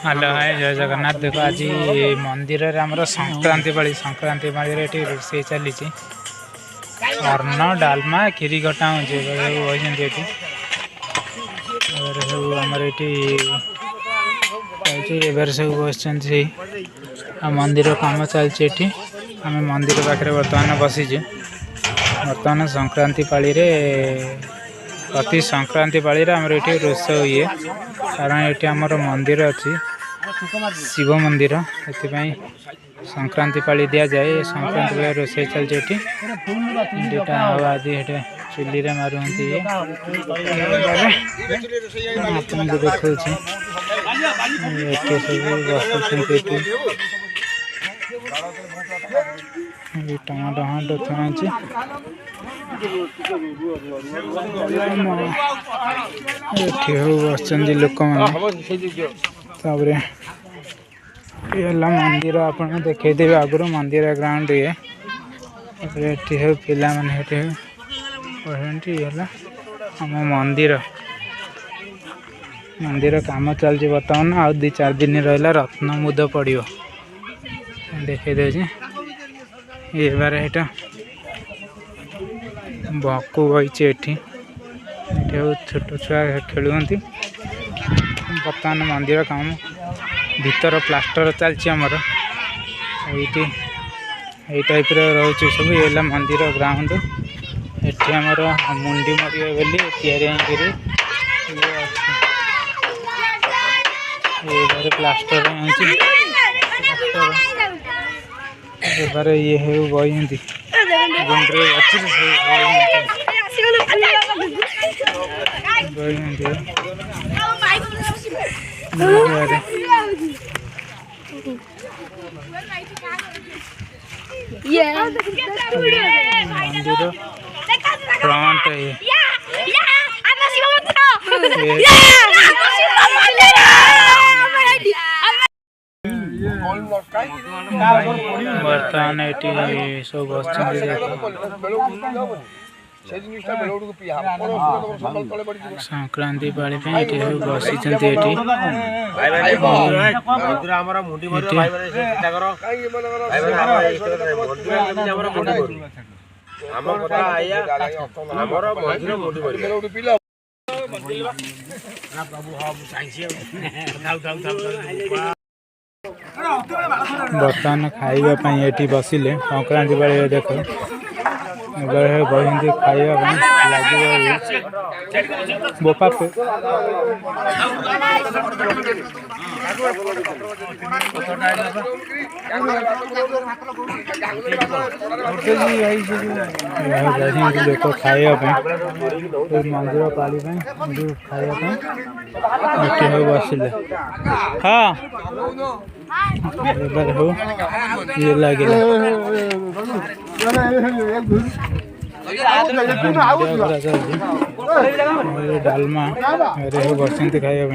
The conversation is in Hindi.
हेलो हाय जय जगन्नाथ। देखो आज मंदिर आमर संक्रांति पाली रोषे चली अन्न डालमा खीरी खटा हो सब बस मंदिर कम चलती आम मंदिर पाखे बर्तमान बसीचु। बर्तमान संक्रांति पाली प्रति संक्रांति पाली ये रोष हुए कारण ये आमर मंदिर अच्छी शिव मंदिर से संक्रांति पाली दि जाए। संक्रांति पाली रोषे चलती आज चुली मारुंत देखा टमाटो हाट थोड़ी बस लोक मैंने मंदिर आप देखेदेवे आगुरी मंदिर ग्राउंड ये पिला माने आम मंदिर मंदिर काम चलती बर्तमान आ 2-4 दिन रहा रत्न मुद पड़ो देखेदे ये बार यहाँ बकु बही छोट छुआ खेलुंती। बर्तमान मंदिर काम भीतर प्लास्टर चलती आमर ये टाइप रोचे सब। ये मंदिर ग्राउंड एटी आमर मुंडी मरिए बोली या प्लास्टर एबार ये बही फ्रंट बर्तमान ये सब बस संक्रांति पाली बसी बर्तमान खाइबापी बसिले संक्रांति पाली देख बही खाइबा लगे बोपा लोक खाइबा मंदिर पाली खाइबा बसिले। हाँ हो ये लगे डालमा बस खाइबा।